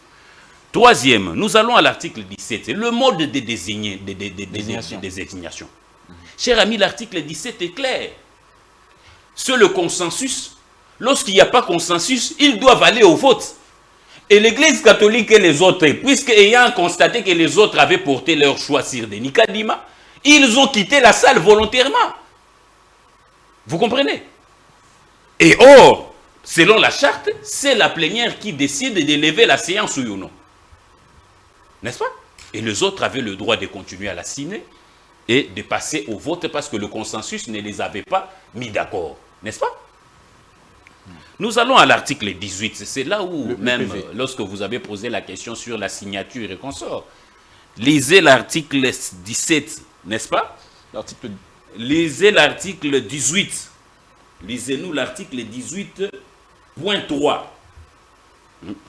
Troisième, nous allons à l'article 17, le mode de désignation. Cher ami, l'article 17 est clair. C'est le consensus. Lorsqu'il n'y a pas consensus, ils doivent aller au vote. Et l'Église catholique et les autres, puisque ayant constaté que les autres avaient porté leur choix sur Denis Kadima, ils ont quitté la salle volontairement. Vous comprenez? Et or, selon la charte, c'est la plénière qui décide de lever la séance ou non. N'est-ce pas? Et les autres avaient le droit de continuer à la signer et de passer au vote parce que le consensus ne les avait pas mis d'accord. N'est-ce pas? Nous allons à l'article 18. C'est là où, lorsque vous avez posé la question sur la signature et consort, lisez l'article 17, n'est-ce pas? Lisez l'article 18. Lisez-nous l'article 18.3.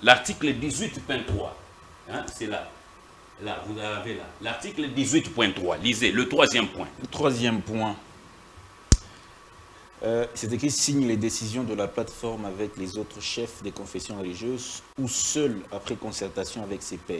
L'article 18.3. Hein, c'est là. Là, vous avez là. L'article 18.3. Lisez le troisième point. Le troisième point. C'est écrit « Signe les décisions de la plateforme avec les autres chefs des confessions religieuses ou seul après concertation avec ses pairs. »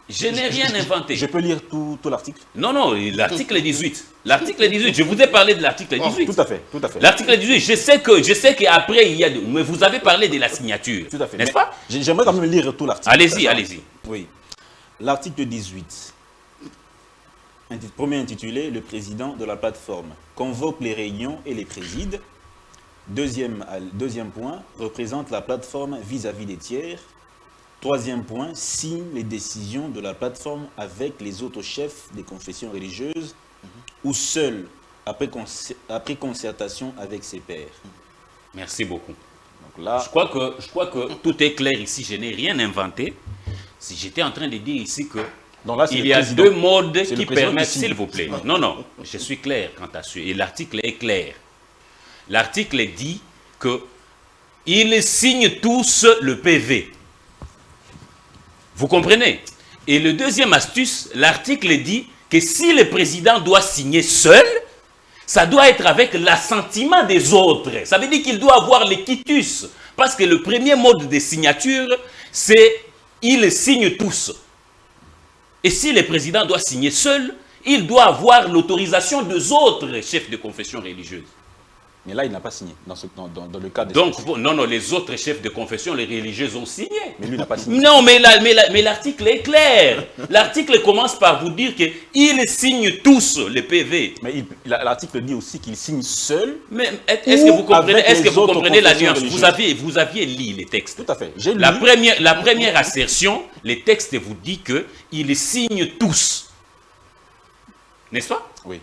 Je n'ai rien inventé. Je peux lire tout l'article? Non, non, l'article 18. L'article 18, je vous ai parlé de l'article 18. Tout à fait, tout à fait. L'article 18, je sais qu'après, il y a... Mais vous avez parlé de la signature. Tout à fait. N'est-ce pas? J'aimerais quand même lire tout l'article. Allez-y, allez-y. Oui. L'article 18. Premier intitulé, le président de la plateforme convoque les réunions et les préside. Deuxième point, représente la plateforme vis-à-vis des tiers. Troisième point, signe les décisions de la plateforme avec les autres chefs des confessions religieuses ou seul après concertation avec ses pairs. Merci beaucoup. Donc là, je crois que tout est clair ici, je n'ai rien inventé. Si j'étais en train de dire ici que donc là, il y a deux modes qui permettent, s'il vous plaît. Non, non, je suis clair quant à ce. Et l'article est clair. L'article dit que ils signent tous le PV. Vous comprenez? Et le deuxième astuce, l'article dit que si le président doit signer seul, ça doit être avec l'assentiment des autres. Ça veut dire qu'il doit avoir le quitus. Parce que le premier mode de signature, c'est ils signent tous. Et si le président doit signer seul, il doit avoir l'autorisation des autres chefs de confession religieuse. Mais là, il n'a pas signé, dans le cas des... Donc, non, les autres chefs de confession, les religieux ont signé. Mais lui n'a pas signé. Non, mais l'article est clair. L'article commence par vous dire qu'ils signent tous les PV. Mais l'article dit aussi qu'il signe seul. Mais est-ce que vous comprenez la nuance? Vous aviez lu les textes. Tout à fait. J'ai lu. La première assertion, les textes vous disent qu'ils signent tous. N'est-ce pas? Oui.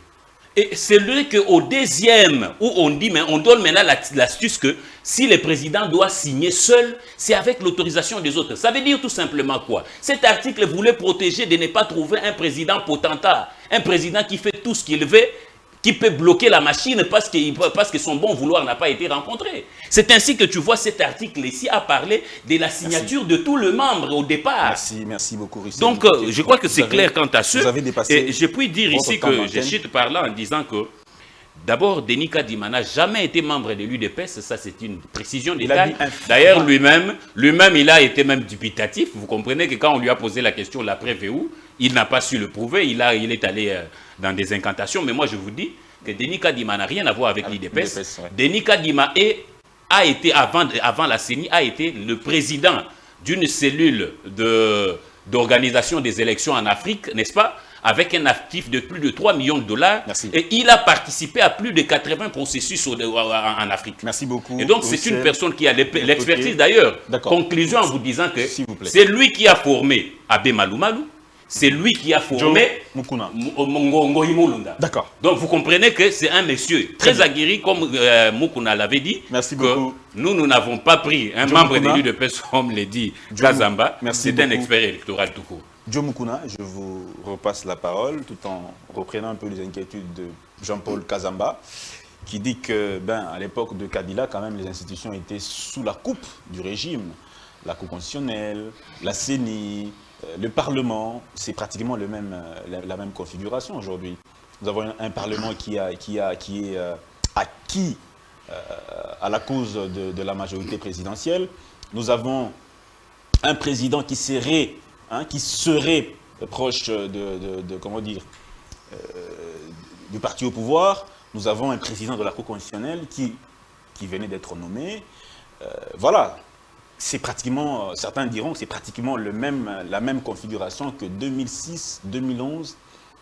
Et c'est lui qu'au deuxième, où on dit, mais on donne maintenant l'astuce que si le président doit signer seul, c'est avec l'autorisation des autres. Ça veut dire tout simplement quoi? Cet article voulait protéger de ne pas trouver un président potentat, un président qui fait tout ce qu'il veut, qui peut bloquer la machine parce que son bon vouloir n'a pas été rencontré. C'est ainsi que tu vois cet article ici a parlé de la signature de tout le membre au départ. Merci beaucoup, Russie. Donc, je crois que c'est clair quant à ce. Vous avez dépassé. Et je puis dire ici que je chute par là en disant que d'abord, Denis Kadima n'a jamais été membre de l'UDPS, ça c'est une précision détail. D'ailleurs, lui-même, il a été même dubitatif. Vous comprenez que quand on lui a posé la question, la preuve est où, il n'a pas su le prouver, il est allé dans des incantations. Mais moi, je vous dis que Denis Kadima n'a rien à voir avec l'UDPS. Ouais. Denis Kadima a été, avant la CENI, a été le président d'une cellule d'organisation des élections en Afrique, n'est-ce pas? Avec un actif de plus de 3 millions de dollars. Merci. Et il a participé à plus de 80 processus en Afrique. Merci beaucoup. Et donc, c'est une personne qui a l'expertise d'ailleurs. Conclusion en vous disant que c'est lui qui a formé Abbé Malou Malou. C'est lui qui a formé Ngoyi Mulunda. D'accord. Donc, vous comprenez que c'est un monsieur très aguerri, comme Mukuna l'avait dit. Merci beaucoup. Nous n'avons pas pris un membre de l'UDPS, comme le dit Kazamba. C'est un expert électoral tout court. Joe Mukuna, je vous repasse la parole tout en reprenant un peu les inquiétudes de Jean-Paul Kazamba, qui dit que, à l'époque de Kabila, quand même, les institutions étaient sous la coupe du régime. La Cour constitutionnelle, la CENI, le Parlement, c'est pratiquement la même configuration aujourd'hui. Nous avons un Parlement qui est acquis à la cause de la majorité présidentielle. Nous avons un président qui serait proche comment dire, du parti au pouvoir. Nous avons un président de la Cour constitutionnelle qui venait d'être nommé. Voilà, c'est pratiquement, certains diront que c'est pratiquement la même configuration que 2006, 2011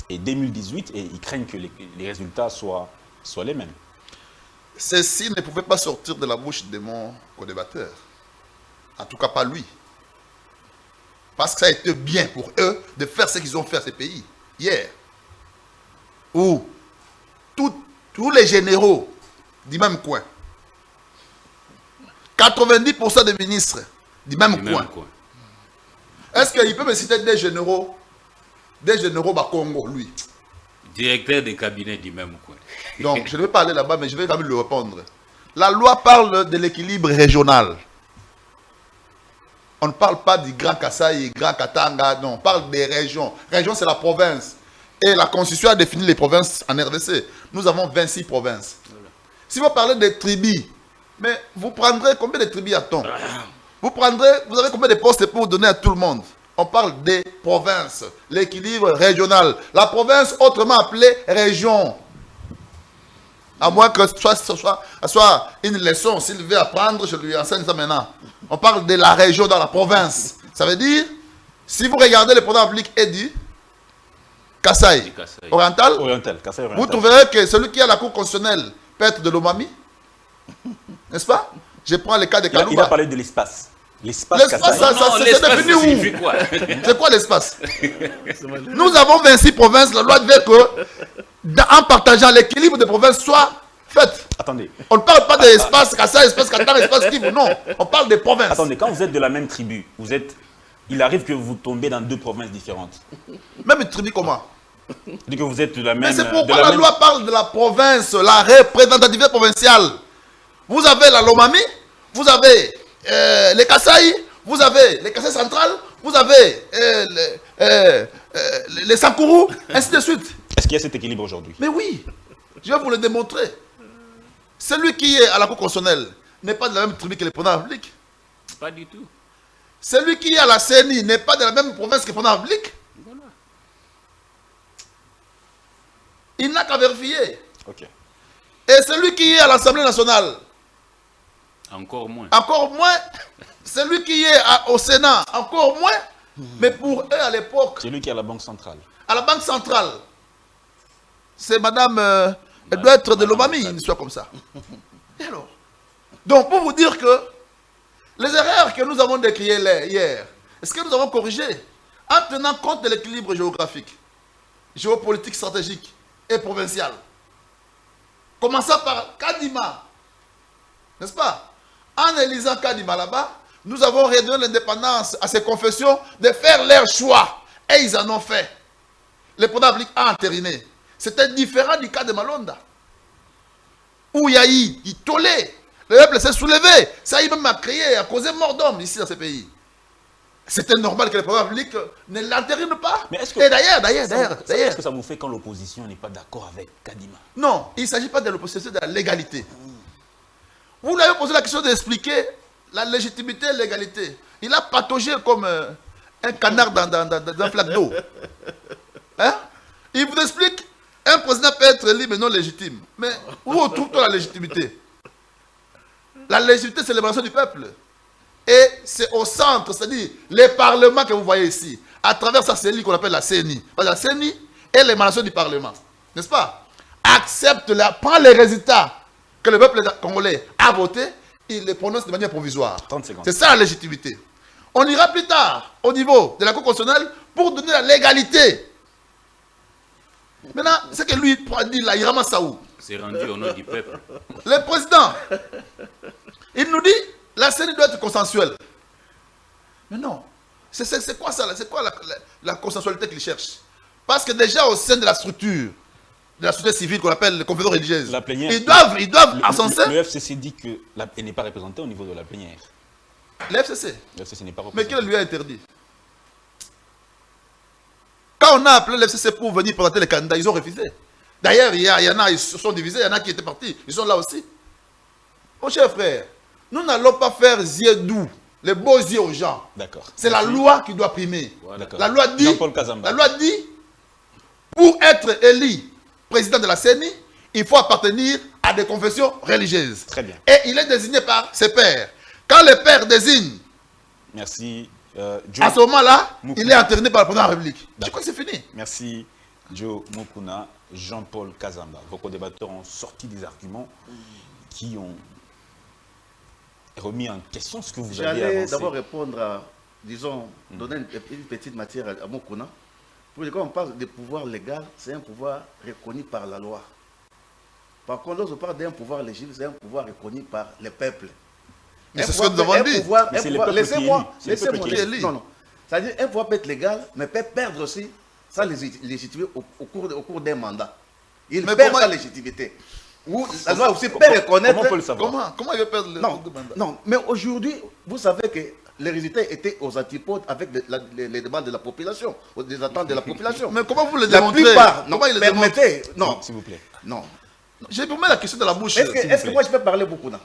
et 2018, et ils craignent que les résultats soient les mêmes. Ceci ne pouvait pas sortir de la bouche de mon co-débatteur. En tout cas, pas lui. Parce que ça a été bien pour eux de faire ce qu'ils ont fait à ces pays hier. Où tous les généraux du même coin, 90% des ministres du même coin. Est-ce qu'il peut me citer des généraux Congo, lui? Directeur des cabinets du même coin. Donc, je ne vais pas aller là-bas, mais je vais quand même lui répondre. La loi parle de l'équilibre régional. On ne parle pas du Grand Kasaï, Grand Katanga, non, on parle des régions. Région, c'est la province. Et la Constitution a défini les provinces en RDC. Nous avons 26 provinces. Voilà. Si vous parlez des tribus, mais vous prendrez combien de tribus a-t-on? Vous avez combien de postes pour donner à tout le monde? On parle des provinces, l'équilibre régional. La province, autrement appelée région. À moins que ce soit une leçon, s'il veut apprendre, je lui enseigne ça maintenant. On parle de la région dans la province. Ça veut dire, si vous regardez le programme public est du Kasaï oriental, vous trouverez que celui qui a la cour constitutionnelle peut être de l'Omami. N'est-ce pas? Je prends le cas de Kalouba. Il a parlé de l'espace. L'espace, c'est défini où? C'est quoi l'espace? Nous avons 26 provinces. La loi veut que, en partageant l'équilibre des provinces, soit fait. Attendez. On ne parle pas d'espace Kassai, espace Qatar, espace Kivu. Non, on parle des provinces. Attendez, quand vous êtes de la même tribu, il arrive que vous tombez dans deux provinces différentes. Même une tribu comment? Que vous êtes de la même. Mais c'est pourquoi la loi parle de la province, la représentativité provinciale. Vous avez la Lomami, vous avez les Kasaï, vous avez les Kasaï centrales, vous avez les Sankourou, ainsi de suite. Est-ce qu'il y a cet équilibre aujourd'hui? Mais oui, je vais vous le démontrer. Celui qui est à la Cour constitutionnelle n'est pas de la même tribu que les présidents publics. Pas du tout. Celui qui est à la CENI n'est pas de la même province que les présidents publics. Voilà. Il n'a qu'à vérifier. Ok. Et celui qui est à l'Assemblée nationale, Encore moins. encore moins. Celui qui est au Sénat, encore moins. Mais pour eux, à l'époque, C'est lui qui est à la Banque centrale. à la Banque centrale, c'est madame, elle doit être de l'Obami, une histoire comme ça. Et alors? Donc, pour vous dire que les erreurs que nous avons décriées hier, est-ce que nous avons corrigé en tenant compte de l'équilibre géographique, géopolitique, stratégique et provincial? Commençant par Kadima, n'est-ce pas? En élisant Kadima là-bas, nous avons redonné l'indépendance à ces confessions de faire leur choix. Et ils en ont fait. Le président public a entériné. C'était différent du cas de Malonda. Où il y a eu, il tolait. Le peuple s'est soulevé. Ça y même a créé, a causé mort d'homme ici dans ce pays. C'était normal que le président public ne l'entérine pas. Mais est-ce que- Et d'ailleurs, Qu'est-ce que ça vous fait quand l'opposition n'est pas d'accord avec Kadima? non, il ne s'agit pas de l'opposition, de la légalité. Vous l'avez posé la question d'expliquer la légitimité et l'égalité. Il a pataugé comme un canard dans un flaque d'eau. Hein? Il vous explique, un président peut être libre mais non légitime. Mais où retrouve-t-on la légitimité? La légitimité, c'est l'émanation du peuple. Et c'est au centre, c'est-à-dire les parlements que vous voyez ici. À travers sa cellule qu'on appelle la CENI. Parce que la CENI est l'émanation du Parlement. N'est-ce pas? Prend les résultats que le peuple congolais a voté, il les prononce de manière provisoire. 30 secondes. C'est ça la légitimité. On ira plus tard au niveau de la Cour constitutionnelle pour donner la légalité. Maintenant, c'est que lui dit là, Irama Saou. C'est rendu au nom du peuple. Le président, il nous dit la CENI doit être consensuelle. Mais non. C'est quoi ça? C'est quoi la consensualité qu'il cherche? Parce que déjà au sein de la structure civile qu'on appelle les confédérations religieuses, La plénière. ils doivent encenser. Le FCC dit qu'elle n'est pas représentée au niveau de la plénière. Le FCC. Le FCC n'est pas Mais représenté. qui lui a interdit? Quand on a appelé le FCC pour venir présenter les candidats, ils ont refusé. D'ailleurs, il y en a, ils se sont divisés, il y en a qui étaient partis, ils sont là aussi. Mon cher frère, nous n'allons pas faire yeux doux, les beaux yeux aux gens. D'accord. C'est la loi qui doit primer. D'accord. La loi dit, Jean-Paul Kazamba. la loi dit, pour être élu président de la CENI, il faut appartenir à des confessions religieuses. Très bien. Et il est désigné par ses pairs. Quand le père désigne, Merci. à ce moment-là, Mukuna. il est entériné par le président de la République. Je D'accord. crois que c'est fini. Merci, Joe Mukuna, Jean-Paul Kazamba. Vos co-débatteurs ont sorti des arguments qui ont remis en question ce que vous avez J'allais avancé. d'abord répondre à, disons, donner une petite matière à Mukuna. Pour dire, quand on parle de pouvoir légal, c'est un pouvoir reconnu par la loi. Par contre, lorsqu'on parle d'un pouvoir légitime, c'est un pouvoir reconnu par le peuple. Mais c'est ce que nous avons dit. Mais c'est le peuple qui Laissez-moi, élit. C'est le peuple qui élit. non, non. C'est-à-dire, un pouvoir peut être légal, mais peut perdre aussi sa légitimité au cours d'un mandat. Il Mais perd comment- sa légitimité. Ou la loi aussi peut reconnaître. Comment on peut le savoir? Comment il va perdre le Non, mandat? non, mais aujourd'hui, vous savez que les résultats étaient aux antipodes avec les demandes de la population, des attentes de la population. Mais comment vous le la démontrez? plupart, non, Comment il le démontre? permettez, non, S'il vous plaît. non. J'ai pour moi la question de la bouche. Est-ce s'il vous que plaît. moi je peux parler beaucoup là?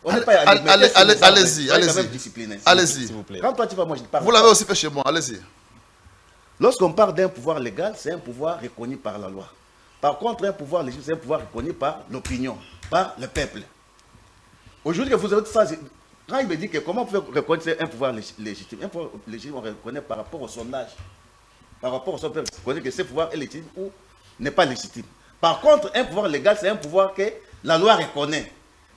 On n'est pas Allez- mais allez- qu'est-ce que vous avez? allez-y, Soyez quand allez-y. même discipliné. Allez-y. S'il vous plaît. Quand toi tu vas, moi je parle. Vous l'avez aussi fait chez moi. Allez-y. Lorsqu'on parle d'un pouvoir légal, c'est un pouvoir reconnu par la loi. Par contre, un pouvoir légitime, c'est un pouvoir reconnu par l'opinion, par le peuple. Aujourd'hui, que vous avez ça, quand il me dit que comment on peut reconnaître un pouvoir légitime, un pouvoir légitime, on reconnaît par rapport au sondage. Par rapport au sondage, on reconnaît que ce pouvoir est légitime ou n'est pas légitime. Par contre, un pouvoir légal, c'est un pouvoir que la loi reconnaît,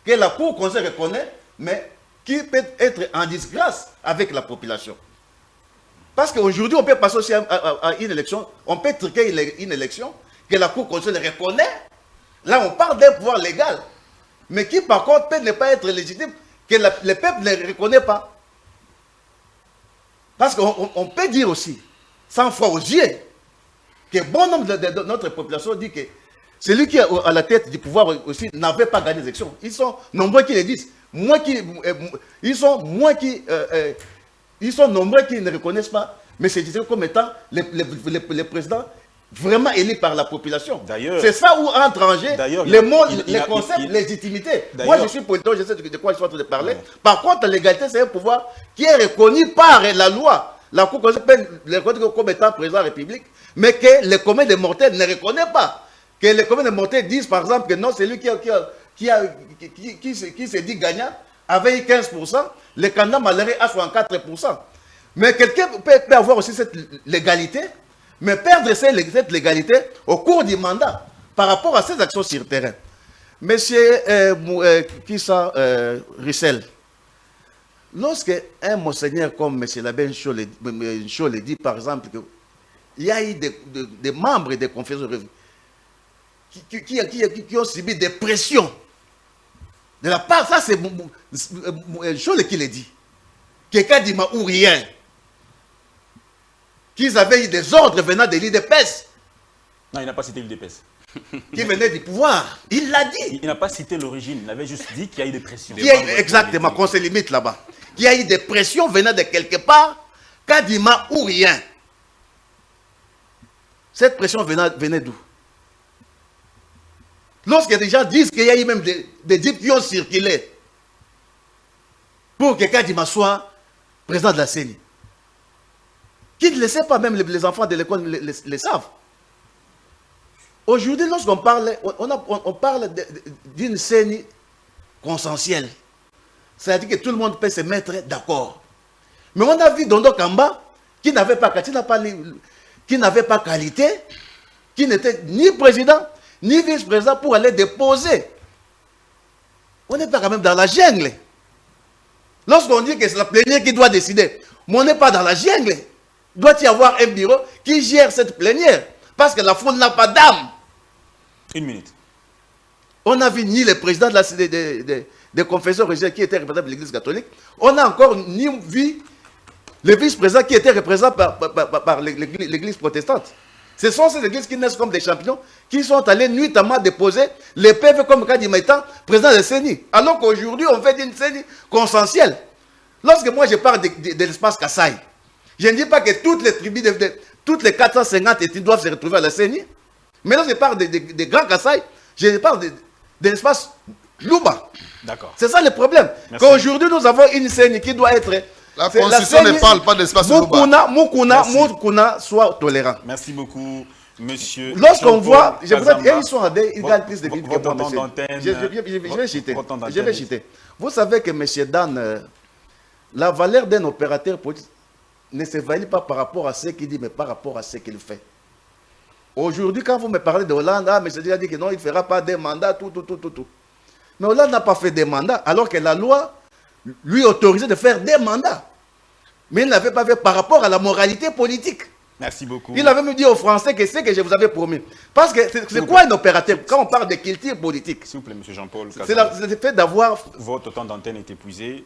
que la Cour conseil reconnaît, mais qui peut être en disgrâce avec la population. Parce qu'aujourd'hui, on peut passer aussi à une élection, on peut truquer une élection, que la Cour constitutionnelle reconnaît. Là, on parle d'un pouvoir légal, mais qui par contre peut ne pas être légitime, que le peuple ne reconnaît pas. Parce qu'on peut dire aussi, sans foi aux yeux, que bon nombre de notre population dit que celui qui est à la tête du pouvoir aussi n'avait pas gagné les élections. Ils sont nombreux qui le disent. Ils sont nombreux qui ne reconnaissent pas, mais c'est comme étant les présidents vraiment élus par la population. D'ailleurs- C'est ça où entre en jeu D'ailleurs, les concepts de légitimité. Moi, D'ailleurs- je suis politique, je sais de quoi je suis en train de parler. Par contre, la légalité, c'est un pouvoir qui est reconnu par la loi. La Cour constitutionnelle peut le reconnaître comme étant président de la République, mais que le commun des mortels ne reconnaît pas. que les communes de montée disent par exemple que non, c'est lui qui s'est dit gagnant avait eu 15%, le candidat malheureux a 64%. Mais quelqu'un peut avoir aussi cette légalité, mais perdre cette légalité au cours du mandat par rapport à ses actions sur le terrain. Monsieur Rissel, lorsque un monseigneur comme M. l'abbé Ncho le dit, par exemple, qu'il y a eu des membres des confessions qui ont subi des pressions de la part, ça c'est Ncho qui le dit, quelqu'un dit ou rien, qu'ils avaient eu des ordres venant de l'IDPS. Non, il n'a pas cité l'IDPS. Qui venait du pouvoir. Il l'a dit. Il n'a pas cité l'origine, il avait juste dit qu'il y a eu des pressions. Exactement, qu'on se limite là-bas. Il y a eu des pressions venant de quelque part, Kadima ou rien. Cette pression venait d'où? Lorsque les gens disent qu'il y a eu même des dips qui ont circulé pour que Kadima soit président de la CENI. Qui ne le sait pas, même les enfants de l'école le savent. Aujourd'hui, lorsqu'on parle, on parle d'une CENI consensuelle. C'est-à-dire que tout le monde peut se mettre d'accord. Mais on a vu Dondo Kamba, qui n'avait pas qualité, qui n'était ni président, ni vice-président pour aller déposer. On n'est pas quand même dans la jungle. Lorsqu'on dit que c'est la plénière qui doit décider, mais on n'est pas dans la jungle. Doit y avoir un bureau qui gère cette plénière. Parce que la foule n'a pas d'âme. Une minute. On n'a vu ni le président des confesseurs religieux qui était représentant de l'Église catholique. On n'a encore ni vu le vice-président qui était représenté par l'Église protestante. Ce sont ces églises qui naissent comme des champions qui sont allés nuitamment déposer les PV comme Kadima étant président de CENI. Alors qu'aujourd'hui, on fait une CENI consensuelle. Lorsque moi je parle de l'espace Kassai, je ne dis pas que toutes les tribus, toutes les 450 ethnies doivent se retrouver à la CENI. Mais lorsque je parle de Grand Kassai, je parle de l'espace Luba. D'accord. C'est ça le problème. Qu'aujourd'hui, nous avons une CENI qui doit être... La Constitution ne parle pas d'espace Luba. Mukuna soit tolérant. Merci beaucoup, monsieur. Lorsqu'on voit, je voudrais dire, ils sont à des, ils gagnent plus de villes que moi, monsieur. Je vais citer. Vous savez que monsieur Dan, la valeur d'un opérateur politique ne se valide pas par rapport à ce qu'il dit, mais par rapport à ce qu'il fait. Aujourd'hui, quand vous me parlez de Hollande, M. Dieu a dit que non, il ne fera pas des mandats, tout. Mais Hollande n'a pas fait des mandats, alors que la loi lui autorisait de faire des mandats. Mais il ne l'avait pas fait par rapport à la moralité politique. Merci beaucoup. Il avait même dit aux Français que c'est que je vous avais promis. Parce que c'est quoi un opérateur? Quand on parle de culture politique, s'il vous plaît, M. Jean-Paul, c'est le fait d'avoir... Votre temps d'antenne est épuisé.